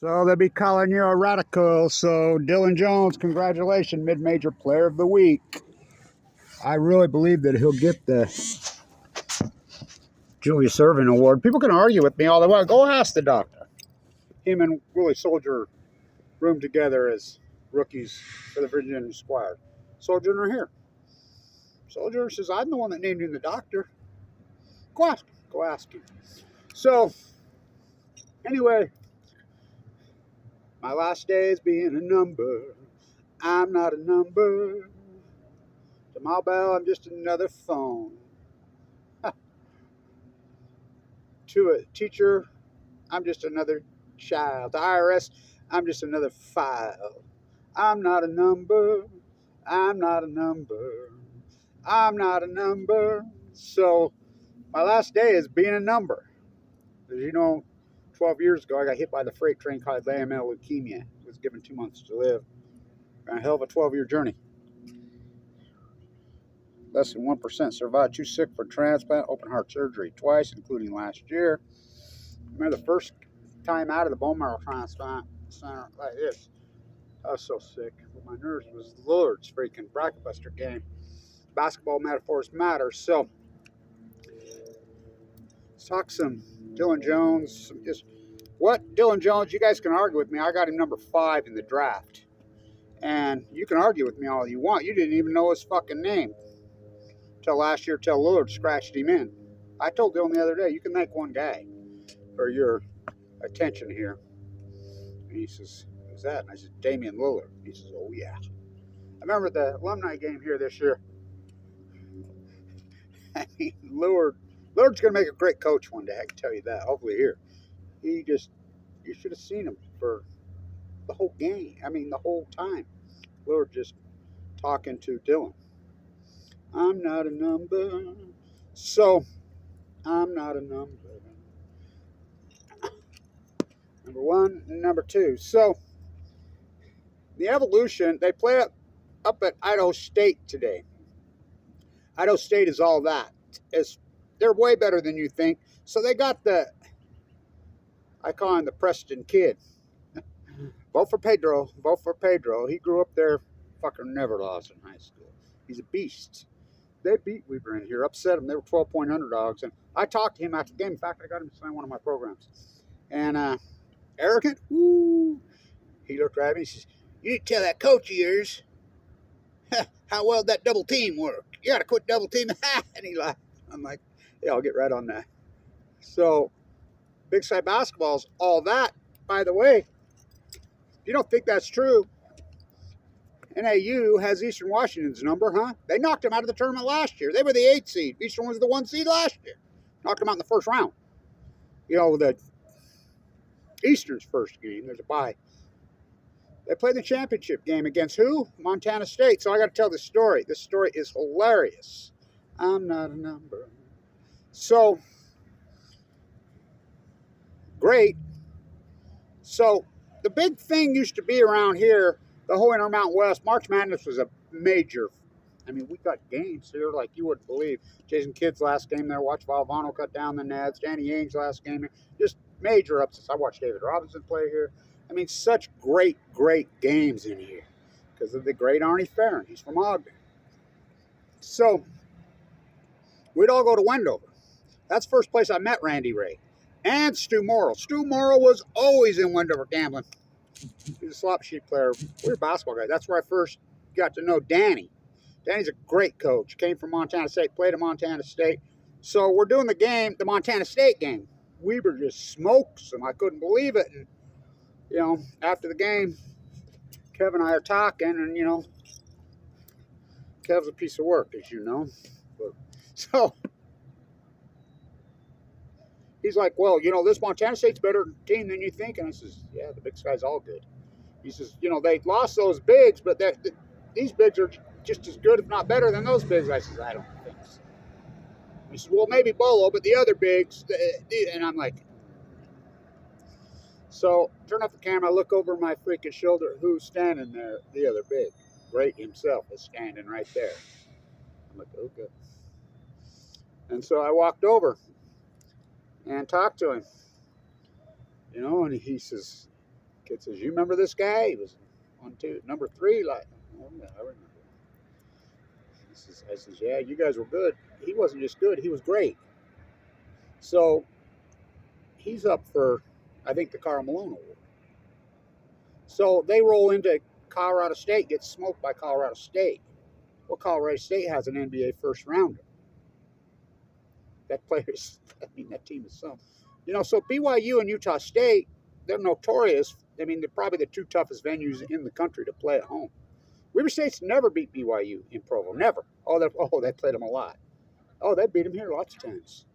So they'll be calling you a radical. So Dillon Jones, congratulations, mid-major player of the week. I really believe that he'll get the Julius Erving Award. People can argue with me all they want. Go ask the doctor. Him and Willie Soldier roomed together as rookies for the Virginia squad. Soldier are here. Soldier says, I'm the one that named him the doctor. Go ask him. Go ask him. So, anyway, my last day is being a number. I'm not a number. To my bell, I'm just another phone. To a teacher, I'm just another child. To IRS, I'm just another file. I'm not a number. I'm not a number. I'm not a number. So my last day is being a number. As you know, 12 years ago, I got hit by the freight train called AML leukemia. I was given 2 months to live. A hell of a 12-year journey. Less than 1% survived. Too sick for transplant. Open heart surgery twice, including last year. Remember the first time out of the bone marrow transplant center like this. I was so sick. My nerves was Lord's freaking bracket buster game. Basketball metaphors matter. So let's talk some Dillon Jones. Just what Dillon Jones, you guys can argue with me. I got him number 5 in the draft. And you can argue with me all you want. You didn't even know his fucking name. Till last year, till Lillard scratched him in. I told Dillon the other day, you can thank one guy for your attention here. And he says, who's that? And I said, Damian Lillard. He says, oh yeah. I remember the alumni game here this year. I mean, Lillard's going to make a great coach one day. I can tell you that. Hopefully here. You should have seen him for the whole game. I mean, the whole time. Lillard just talking to Dillon. I'm not a number. So, I'm not a number. Number 1, number 2. So, the Evolution, they play up at Idaho State today. Idaho State is all that. They're way better than you think. So they got I call him the Preston Kid. Vote for Pedro. Vote for Pedro. He grew up there, fucker never lost in high school. He's a beast. They beat Weber in here, upset him. They were 12-point underdogs. And I talked to him after the game. In fact, I got him to sign one of my programs. And arrogant, woo. He looked right at me. He says, you need to tell that coach of yours how well that double team worked. You got to quit double teaming. And he laughed. I'm like, yeah, I'll get right on that. So, Big Sky basketball's all that. By the way, if you don't think that's true, NAU has Eastern Washington's number, huh? They knocked them out of the tournament last year. They were the 8th seed. Eastern was the 1 seed last year. Knocked them out in the first round. You know, the Eastern's first game, there's a bye. They played the championship game against who? Montana State. So I got to tell this story. This story is hilarious. I'm not a number. So, great. So, the big thing used to be around here, the whole Intermountain West, March Madness was a major. I mean, we got games here like you wouldn't believe. Jason Kidd's last game there, watched Valvano cut down the Nets. Danny Ainge's last game here. Just major upsets. I watched David Robinson play here. I mean, such great, great games in here because of the great Arnie Farron. He's from Ogden. So, we'd all go to Wendover. That's the first place I met Randy Ray. And Stu Morrill. Stu Morrill was always in Wendover gambling. He's a slot sheet player. We were basketball guys. That's where I first got to know Danny. Danny's a great coach. Came from Montana State, played at Montana State. So we're doing the game, the Montana State game. Weber just smokes them. I couldn't believe it. And, you know, after the game, Kev and I are talking, and, you know, Kev's a piece of work, as you know. But, so he's like, well, you know, this Montana State's better team than you think. And I says, yeah, the Big Sky's all good. He says, you know, they lost those bigs, but these bigs are just as good, if not better, than those bigs. I says, I don't think so. He says, well, maybe Bolo, but the other bigs. And I'm like, so turn off the camera. I look over my freaking shoulder. Who's standing there? The other big. Great himself is standing right there. I'm like, okay. And so I walked over and talked to him. You know, and he says, Kid says, "You remember this guy? He was on number 3." Like, oh yeah, I remember. I says, "Yeah, you guys were good. He wasn't just good; he was great." So he's up for, I think, the Karl Malone Award. So they roll into Colorado State, get smoked by Colorado State. Well, Colorado State has an NBA first rounder. That players, I mean, that team is so, so BYU and Utah State, they're notorious. I mean, they're probably the 2 toughest venues in the country to play at home. Weber State's never beat BYU in Provo, never. They played them a lot. Oh, they beat them here lots of times.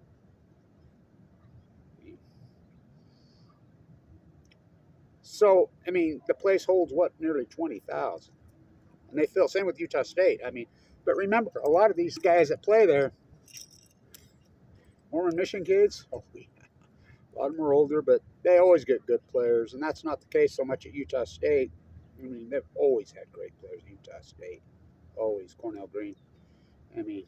So, I mean, the place holds nearly 20,000, and they fill. Same with Utah State. I mean, but remember, a lot of these guys that play there, Mormon mission kids. Oh, yeah. A lot of them are older, but they always get good players, and that's not the case so much at Utah State. I mean, they've always had great players at Utah State. Always. Cornell Green. I mean,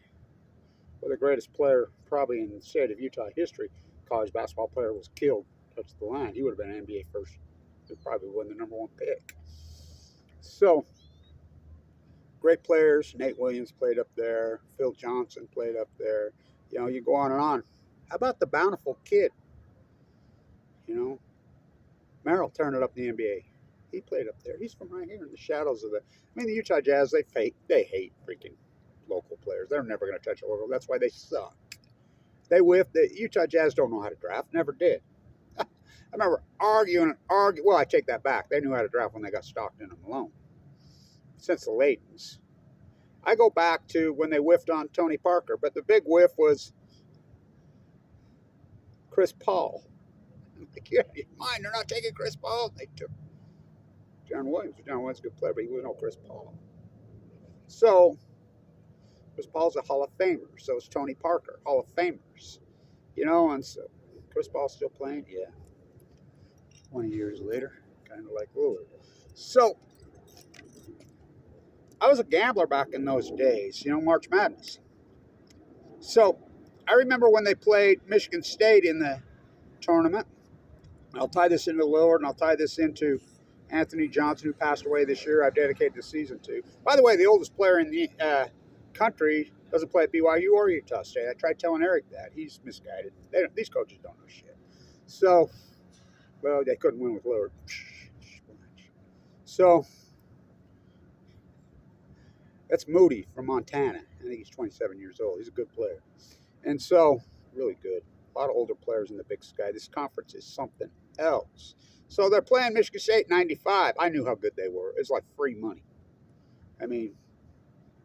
the greatest player probably in the state of Utah history, college basketball player, was killed, touched the line. He would have been an NBA first. He probably won the number 1 pick. So, great players. Nate Williams played up there. Phil Johnson played up there. You go on and on. How about the Bountiful kid? Merrill turned it up in the NBA. He played up there. He's from right here in the shadows of the Utah Jazz, they hate freaking local players. They're never going to touch a local. That's why they suck. They whiff. The Utah Jazz don't know how to draft. Never did. I remember arguing. Well, I take that back. They knew how to draft when they got Stockton and Malone. Since the Laytons. I go back to when they whiffed on Tony Parker, but the big whiff was Chris Paul. I'm like, yeah, mind, they're not taking Chris Paul. They took John Williams. John Williams is a good player, but he was no Chris Paul. So, Chris Paul's a Hall of Famer. So is Tony Parker, Hall of Famers. And so Chris Paul's still playing? Yeah. 20 years later, kind of like Lillard. So, I was a gambler back in those days, March Madness. So, I remember when they played Michigan State in the tournament. I'll tie this into Lillard, and I'll tie this into Anthony Johnson, who passed away this year. I've dedicated the season to. By the way, the oldest player in the country doesn't play at BYU or Utah State. I tried telling Eric that. He's misguided. These coaches don't know shit. So, well, they couldn't win with Lillard. So, that's Moody from Montana. I think he's 27 years old. He's a good player. And so, really good. A lot of older players in the Big Sky. This conference is something else. So they're playing Michigan State 95. I knew how good they were. It's like free money. I mean,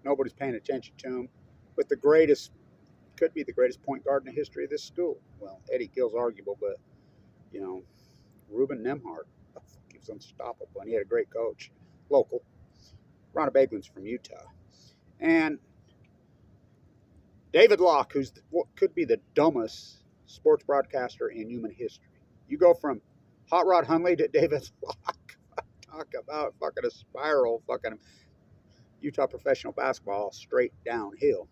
nobody's paying attention to them. But could be the greatest point guard in the history of this school. Well, Eddie Gill's arguable, but, Ruben Nemhart, he was unstoppable. And he had a great coach, local. Ron Baglin's from Utah. And David Locke, what could be the dumbest sports broadcaster in human history. You go from Hot Rod Hundley to David Locke. Talk about fucking a spiral, fucking Utah professional basketball straight downhill.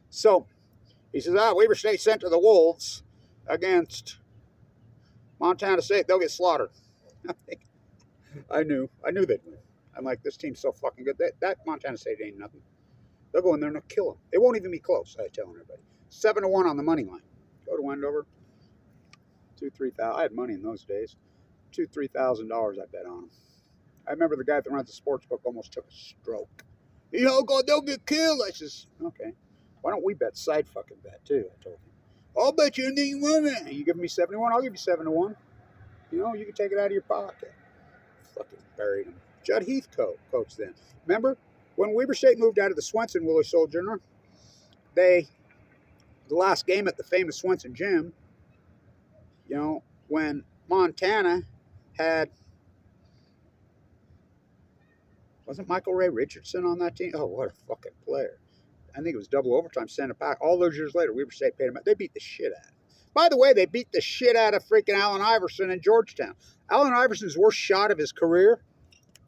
So, he says, Weber State sent to the Wolves against Montana State. They'll get slaughtered. I knew they'd win. I'm like, this team's so fucking good. That Montana State ain't nothing. They'll go in there and they'll kill them. It won't even be close, I tell everybody. 7-1 on the money line. Go to Wendover. $2,000-$3,000. I had money in those days. $2,000-$3,000 I bet on them. I remember the guy that runs the sports book almost took a stroke. God, they'll get killed. I says, okay. Why don't we bet side fucking bet too? I told him. I'll bet you anything you want it. You give me 71, I'll give you 7-1. You can take it out of your pocket. Fucking buried him. Judd Heath coach then. Remember when Weber State moved out of the Swenson Willie Sojourner? The last game at the famous Swenson Gym. When Montana had, wasn't Michael Ray Richardson on that team? Oh, what a fucking player. I think it was double overtime, sent it back. All those years later, Weber State paid him out. They beat the shit out of him. By the way, they beat the shit out of freaking Allen Iverson in Georgetown. Allen Iverson's worst shot of his career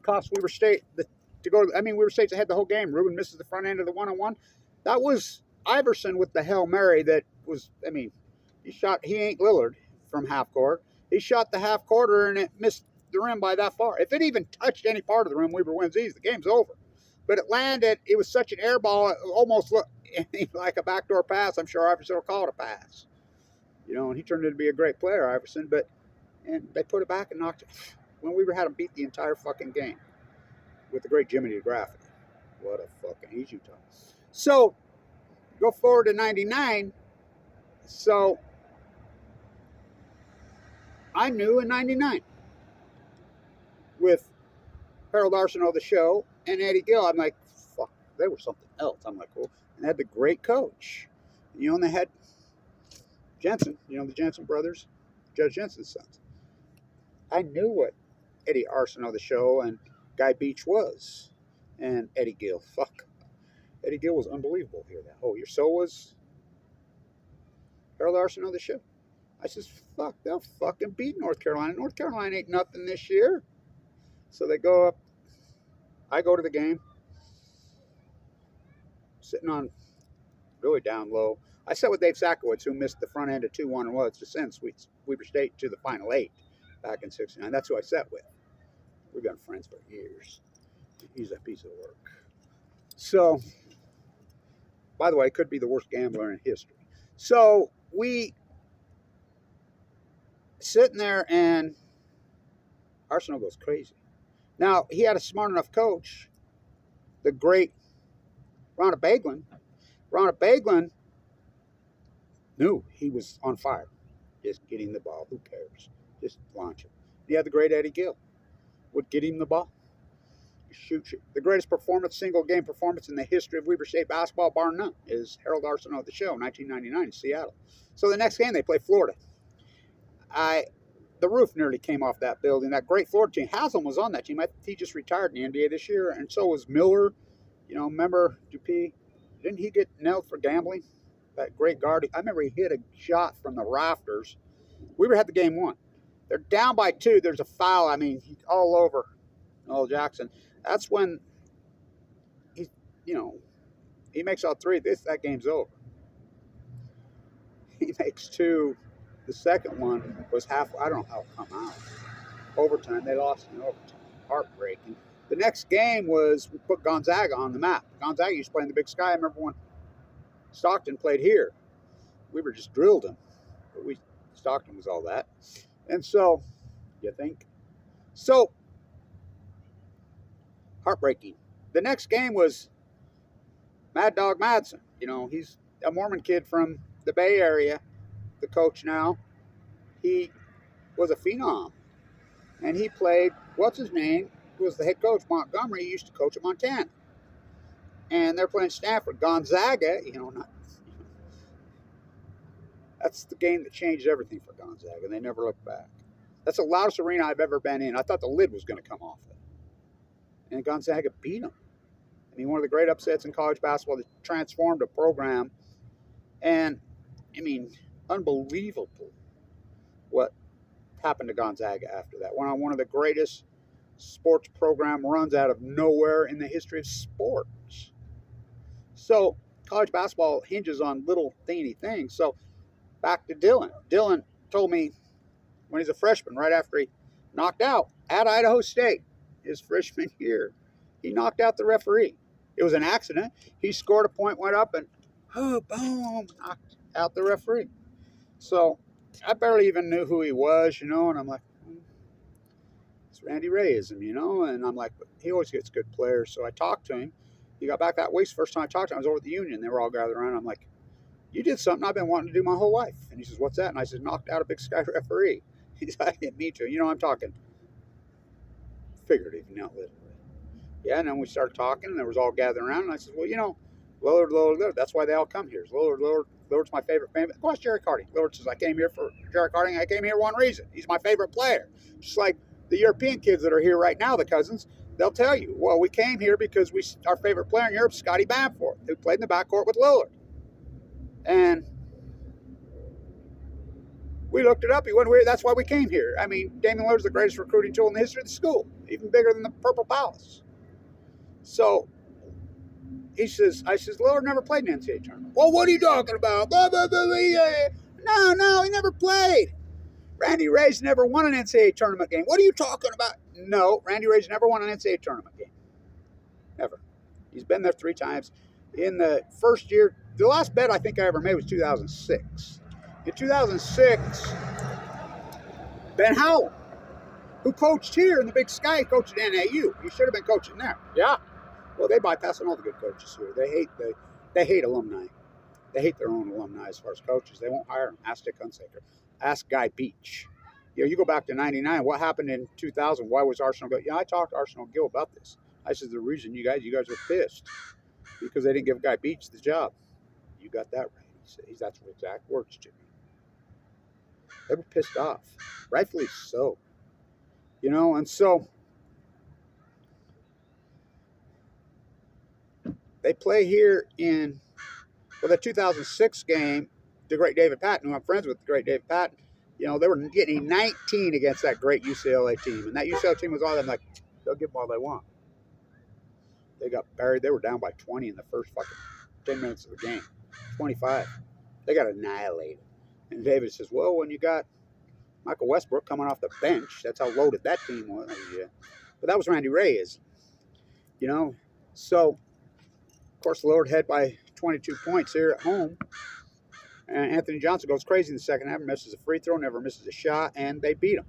cost Weber State Weber State's ahead the whole game. Ruben misses the front end of the one-on-one. That was Iverson with the Hail Mary that was, he ain't Lillard from half court. He shot the half quarter and it missed the rim by that far. If it even touched any part of the rim, Weber wins easy. The game's over. But it landed. It was such an air ball. It almost looked like a backdoor pass. I'm sure Iverson will call it a pass. And he turned out to be a great player, Iverson. And they put it back and knocked it. When Weber had him beat the entire fucking game with the great Jimmy DeGraffeney. What a fucking, he's Utah. So, go forward to 99. So, I knew in 99 with Harold Arsenault, the show, and Eddie Gill. I'm like, fuck, they were something else. I'm like, cool. And they had the great coach. And they had Jensen, the Jensen brothers, Judge Jensen's sons. I knew what Eddie Arsenault, the show, and Guy Beach was. And Eddie Gill, fuck. Eddie Gill was unbelievable here that whole year. So was Harold Arsenault, the show. I says, fuck, they'll fucking beat North Carolina. North Carolina ain't nothing this year. So they go up. I go to the game. Sitting on really down low. I sat with Dave Sakowitz, who missed the front end of 2-1 and was to send Weber State to the Final 8 back in '69. That's who I sat with. We've been friends for years. He's a piece of work. So, by the way, could be the worst gambler in history. So, we sitting there and Arsenault goes crazy. Now, he had a smart enough coach, the great Ronald Baglin. Ronald Baglin knew he was on fire. Just get him the ball. Who cares? Just launch it. He had the great Eddie Gill. Would get him the ball. Shoot. The greatest single game performance in the history of Weber State basketball, bar none, is Harold Arsenault, the show, 1999 in Seattle. So the next game they play Florida. The roof nearly came off that building. That great Florida team. Haslam was on that team. He just retired in the NBA this year, and so was Miller. Remember Dupuis? Didn't he get nailed for gambling? That great guard. I remember he hit a shot from the rafters. Weber had the game won. They're down by 2. There's a foul. I mean, all over Noel Jackson. That's when he makes all 3. That game's over. He makes 2. The second one was half. I don't know how it come out. Overtime. They lost in overtime. Heartbreaking. The next game was we put Gonzaga on the map. Gonzaga used to play in the Big Sky. I remember when Stockton played here. Weber just drilled him. But Stockton was all that. And so, you think? So, heartbreaking. The next game was Mad Dog Madsen. He's a Mormon kid from the Bay Area, the coach now. He was a phenom. And he played, what's his name? Who was the head coach, Montgomery. He used to coach at Montana. And they're playing Stanford. Gonzaga, that's the game that changed everything for Gonzaga. They never looked back. That's the loudest arena I've ever been in. I thought the lid was going to come off it. And Gonzaga beat them. I mean, one of the great upsets in college basketball that transformed a program. And, unbelievable what happened to Gonzaga after that. One of the greatest sports program runs out of nowhere in the history of sports. So, college basketball hinges on little teeny things. So, back to Dillon. Dillon told me when he's a freshman, right after he knocked out at Idaho State, his freshman year, he knocked out the referee. It was an accident. He scored a point, went up, and boom, knocked out the referee. So I barely even knew who he was, and I'm like, it's Randy Rayism, and I'm like, but he always gets good players. So I talked to him. He got back that week. First time I talked to him, I was over at the Union. They were all gathered around. I'm like, you did something I've been wanting to do my whole life. And he says, what's that? And I said, knocked out a Big Sky referee. He said, I didn't mean to. I'm talking figurative, not literally. Yeah, and then we started talking, and there was all gathered around. And I said, well, Lillard, that's why they all come here. Lillard's my favorite fan. Of course, Jerry Harding. Lillard says, I came here for Jerry Harding. I came here one reason. He's my favorite player. Just like the European kids that are here right now, the cousins, they'll tell you, well, we came here because our favorite player in Europe is Scotty Bamford, who played in the backcourt with Lillard. And we looked it up. He went, that's why we came here. I mean, Damian Lillard's the greatest recruiting tool in the history of the school, even bigger than the Purple Palace. So I says, Lillard never played in the NCAA tournament. Well, what are you talking about? Blah, blah, blah, blah. No, he never played. Randy Ray's never won an NCAA tournament game. What are you talking about? No, Randy Ray's never won an NCAA tournament game. Never. He's been there 3 times. In the first year, the last bet I think I ever made was 2006. In 2006, Ben Howell, who coached here in the Big Sky, coached at NAU. He should have been coaching there. Yeah. Well, they bypass all the good coaches here. They hate alumni. They hate their own alumni as far as coaches. They won't hire them. Ask Dick Hunsaker. Ask Guy Beach. You go back to 99. What happened in 2000? Why was Arsenal Gill? Yeah, I talked to Arsenal Gill about this. I said the reason you guys were pissed because they didn't give Guy Beach the job. You got that right. He said, that's what exact words to me. They were pissed off, rightfully so. And so they play here in the 2006 game. The great David Patton, who I'm friends with, the great David Patton. They were getting 19 against that great UCLA team, and that UCLA team was all them like they'll give them all they want. They got buried. They were down by 20 in the first fucking 10 minutes of the game. 25. They got annihilated. And David says, well, when you got Michael Westbrook coming off the bench, that's how loaded that team was. Yeah. But that was Randy Ray's. So, of course, lowered head by 22 points here at home. And Anthony Johnson goes crazy in the second half, misses a free throw, never misses a shot, and they beat him.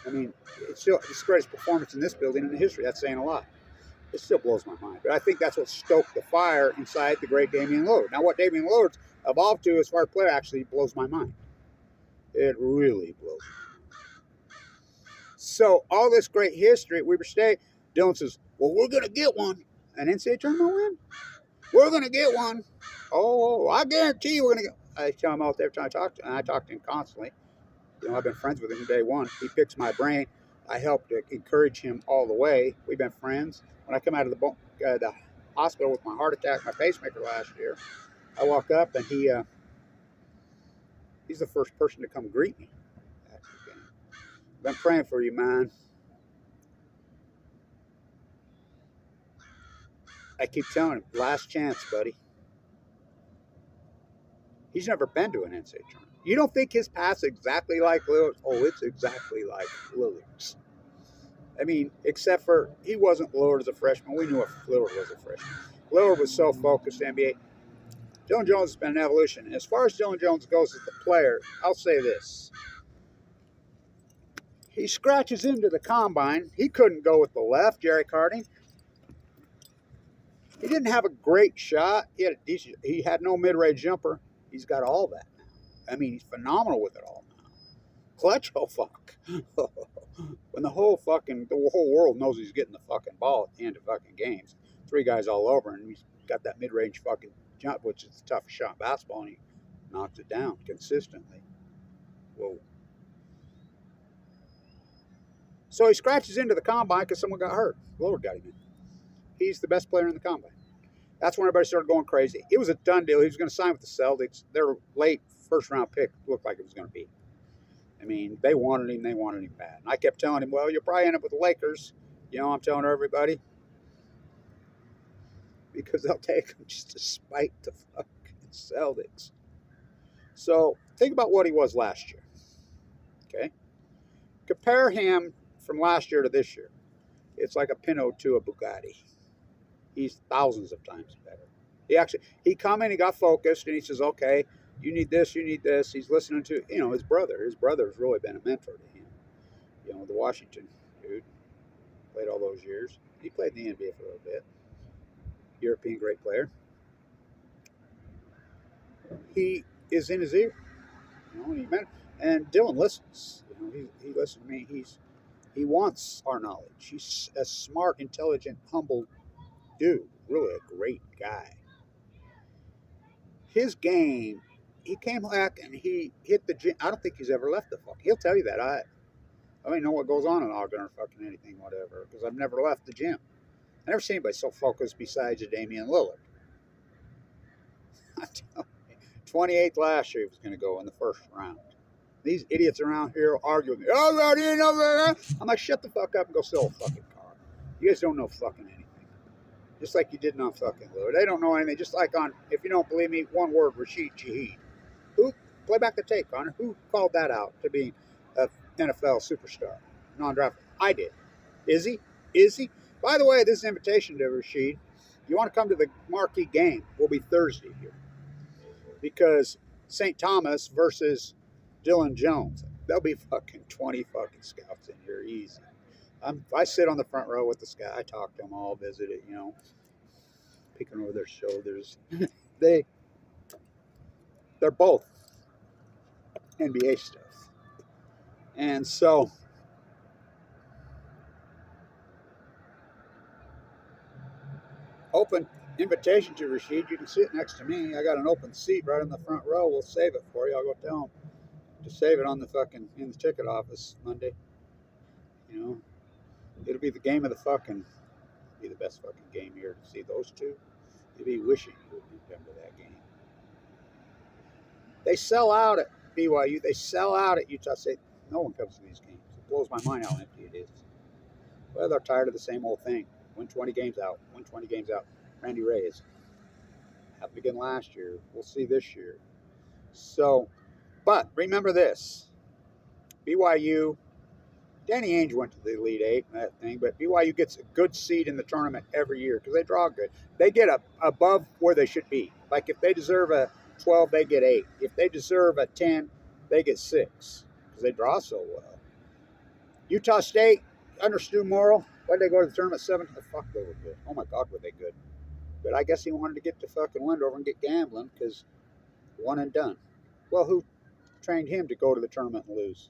I mean, it's the greatest performance in this building in the history. That's saying a lot. It still blows my mind. But I think that's what stoked the fire inside the great Damian Lillard. Now, what Damian Lillard's evolved to as far as player actually blows my mind. It really blows my mind. So, all this great history at Weber State, Dillon says, well, we're going to get one. An NCAA tournament win? We're going to get one. Oh, I guarantee you we're going to get. I tell him out there every time I talk to him, and I talk to him constantly. I've been friends with him from day one. He picks my brain. I help to encourage him all the way. We've been friends. When I come out of the hospital with my heart attack, my pacemaker last year, I walk up and he's the first person to come greet me after the game. I've been praying for you, man. I keep telling him, last chance, buddy. He's never been to an NCAA tournament. You don't think his path's exactly like Lillard's? Oh, it's exactly like Lillard's. I mean, except for he wasn't Lillard as a freshman. We knew if Lillard was a freshman. Lillard was so focused NBA. Dillon Jones has been an evolution. And as far as Dillon Jones goes as the player, I'll say this. He scratches into the combine. He couldn't go with the left, Jerry Carding. He didn't have a great shot. He had no mid-range jumper. He's got all that now. I mean, he's phenomenal with it all now. Clutch, oh fuck. When the whole world knows he's getting the fucking ball at the end of fucking games. 3 guys all over, and he's got that mid-range fucking jump, which is the toughest shot in basketball, and he knocks it down consistently. Whoa. So he scratches into the combine because someone got hurt. Lillard got him in. He's the best player in the combine. That's when everybody started going crazy. It was a done deal. He was going to sign with the Celtics. Their late first-round pick looked like it was going to be. I mean, they wanted him bad. And I kept telling him, well, you'll probably end up with the Lakers. I'm telling everybody. Because they'll take him just to spite the fucking Celtics. So, think about what he was last year. Okay? Compare him from last year to this year. It's like a Pinot to a Bugatti. He's thousands of times better. He come in, he got focused, and he says, okay, you need this, you need this. He's listening to, his brother. His brother's really been a mentor to him. The Washington dude. Played all those years. He played in the NBA for a little bit. European great player. He is in his ear. And Dillon listens. He listens to me. He wants our knowledge. He's a smart, intelligent, humble dude. Really a great guy. His game, he came back and he hit the gym. I don't think he's ever left the fuck. He'll tell you that. I don't even know what goes on in Ogden or fucking anything, whatever, because I've never left the gym. I never seen anybody so focused besides a Damian Lillard. I tell you, 28th last year he was going to go in the first round. These idiots around here arguing. Oh, God, you know that. I'm like, shut the fuck up and go sell a fucking car. You guys don't know fucking anything. Just like you didn't on fucking Lillard. They don't know anything. Just like on, if you don't believe me, one word, Rashid Shaheed. Who Play back the tape, Connor. Who called that out to be a NFL superstar, non-draft? I did. Is he? Is he? By the way, this is an invitation to Rashid. You want to come to the marquee game? Will be Thursday here because St. Thomas versus Dillon Jones. There'll be fucking 20 fucking scouts in here, easy. I sit on the front row with the scout. I talk to them all, visit it, peeking over their shoulders. they're both NBA stuff, and so open invitation to Rashid. You can sit next to me. I got an open seat right in the front row. We'll save it for you. I'll go tell them to save it on the fucking in the ticket office Monday. It'll be the game of the fucking. Be the best fucking game here to see those two. You'd be wishing you would come to that game. They sell out at BYU. They sell out at Utah State. No one comes to these games. It blows my mind how empty it is. Well, they're tired of the same old thing. Win 20 games out. Win 20 games out. Randy Reyes. Happened again last year. We'll see this year. So, but remember this. BYU, Danny Ainge went to the Elite Eight and that thing, but BYU gets a good seed in the tournament every year because they draw good. They get above where they should be. Like if they deserve a 12, they get 8. If they deserve a 10, they get 6 because they draw so well. Utah State, under Stu Morrill, why did they go to the tournament 7? The fuck, they were good. Oh my God, were they good. But I guess he wanted to get to fucking Wendover and get gambling because one and done. Well, who trained him to go to the tournament and lose?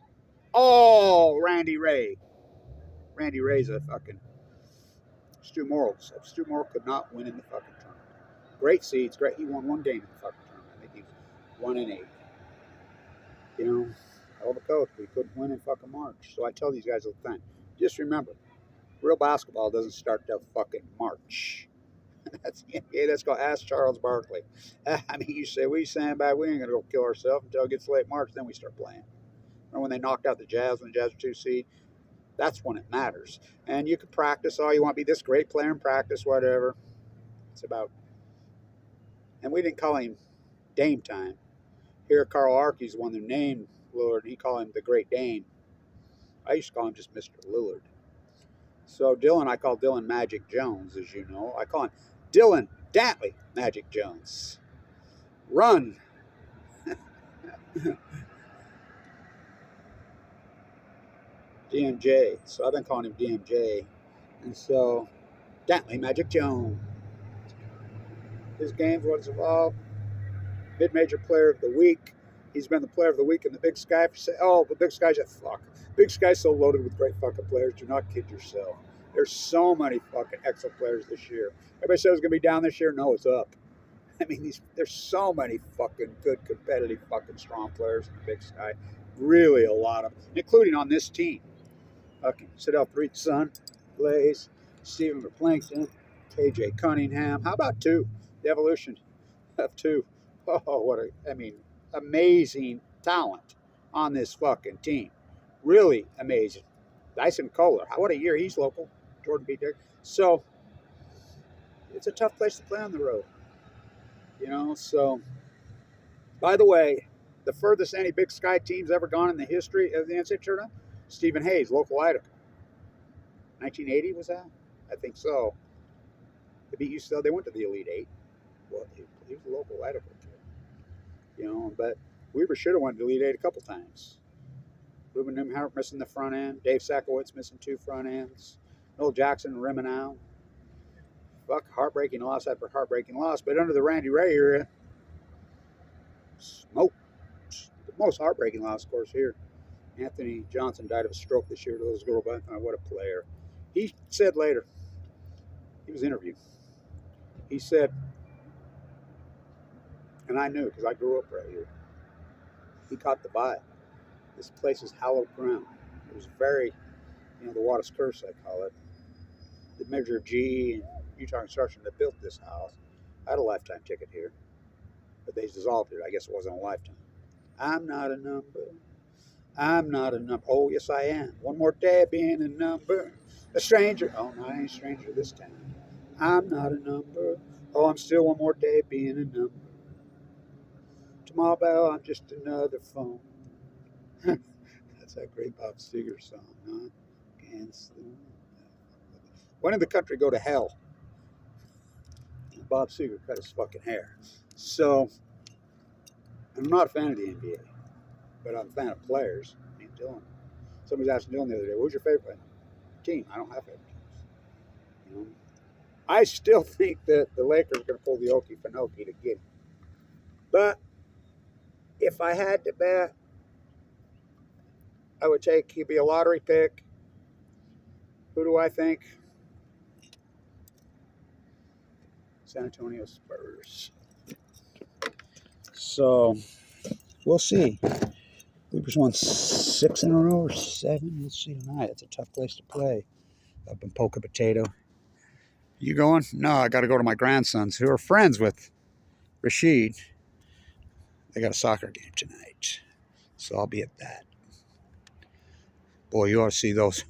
Oh, Randy Ray. Randy Ray's a fucking Stu Morrill. Stu Morrill could not win in the fucking tournament. Great seeds, great. He won one game in the fucking tournament. I think he was 1-8. Hell of a coach, but he couldn't win in fucking March. So I tell these guys all the time, just remember, real basketball doesn't start till fucking March. That's the NBA. Let's go ask Charles Barkley. I mean, you say, we sandbag, we ain't going to go kill ourselves until it gets late March, then we start playing. Remember when they knocked out the Jazz when the Jazz were 2 seed? That's when it matters. And you can practice all you want, be this great player in practice, whatever. It's about, and we didn't call him Dame time. Here, Carl Arky's the one who named Lillard. He called him the Great Dame. I used to call him just Mr. Lillard. So Dillon, I call Dillon Magic Jones, as you know. I call him Dillon Dantley Magic Jones. Run. DMJ. So I've been calling him DMJ. And so Dantley Magic Jones. His game's what's evolved. Mid-major player of the week. He's been the player of the week in the Big Sky. The Big Sky's a fuck. Big Sky's so loaded with great fucking players. Do not kid yourself. There's so many fucking excellent players this year. Everybody said it was going to be down this year. No, it's up. I mean, there's so many fucking good, competitive, fucking strong players in the Big Sky. Really a lot of them, including on this team. Okay, Sidell Threet's son, Blaze, Stephen Plankton, KJ Cunningham. How about 2? The evolution of 2. Oh, amazing talent on this fucking team. Really amazing. Dyson Kohler, what a year. He's local. Jordan B. Dick. So, it's a tough place to play on the road. So, by the way, the furthest any Big Sky team's ever gone in the history of the NCAA tournament, Stephen Hayes, local Idaho. 1980 was that? I think so. They beat UCLA. They went to the Elite Eight. Well, he was a local Idaho kid. But Weaver should have went to the Elite Eight a couple times. Ruben Nimhart missing the front end. Dave Sakowitz missing 2 front ends. Noel Jackson, Rimanow. Fuck, heartbreaking loss after heartbreaking loss. But under the Randy Ray era, smoke. The most heartbreaking loss, of course, here. Anthony Johnson died of a stroke this year to those girls. What a player. He said later, he was interviewed. He said, and I knew because I grew up right here. He caught the vibe. This place is hallowed ground. It was very, the Wattis curse, I call it. The measure of G and Utah Construction that built this house. I had a lifetime ticket here, but they dissolved it. I guess it wasn't a lifetime. I'm not a number. I'm not a number. Oh, yes, I am. One more day being a number. A stranger. Oh, no, I ain't a stranger this time. I'm not a number. Oh, I'm still one more day being a number. To my bell, I'm just another phone. That's that great Bob Seger song, huh? When did the country go to hell? Bob Seger cut his fucking hair. So, I'm not a fan of the NBA, but I'm a fan of players. I mean, Dillon. Somebody was asking Dillon the other day, "Who's your favorite team?" I don't have favorite teams. You know? I still think that the Lakers are going to pull the Okie Finoki to get him. But if I had to bet, I would take he'd be a lottery pick. Who do I think? San Antonio Spurs. So we'll see. We've won 6 in a row or 7. Let's see tonight. It's a tough place to play. Up in Polka Potato. You going? No, I got to go to my grandsons who are friends with Rashid. They got a soccer game tonight. So I'll be at that. Boy, you ought to see those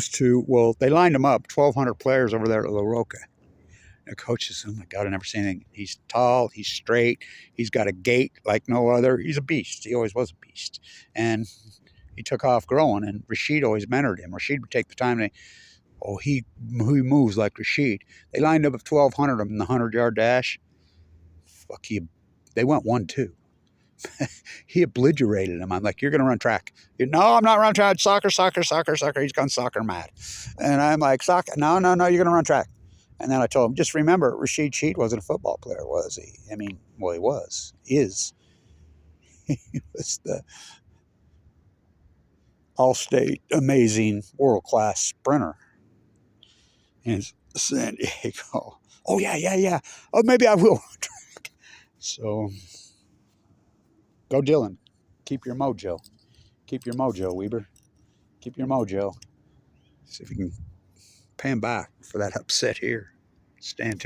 two. Well, they lined them up, 1,200 players over there at La Roca. The coach says, "Oh my God, I never seen anything." He's tall, he's straight, he's got a gait like no other. He's a beast. He always was a beast. And he took off growing, and Rashid always mentored him. Rashid would take the time to, he moves like Rashid. They lined up at 1,200 of them in the 100-yard dash. Fuck you. They went 1-2. He obliterated him. I'm like, "You're going to run track." "No, I'm not running track. Soccer. He's gone soccer mad. And I'm like, "Soccer? No, you're going to run track." And then I told him, "Just remember, Rashid Sheet wasn't a football player, was he?" I mean, well, he was. Is. He was the all-state, amazing, world-class sprinter in San Diego. Oh, yeah. Oh, maybe I will. So, go Dillon. Keep your mojo. Keep your mojo, Weber. Keep your mojo. See if you can pay him back for that upset here. Stand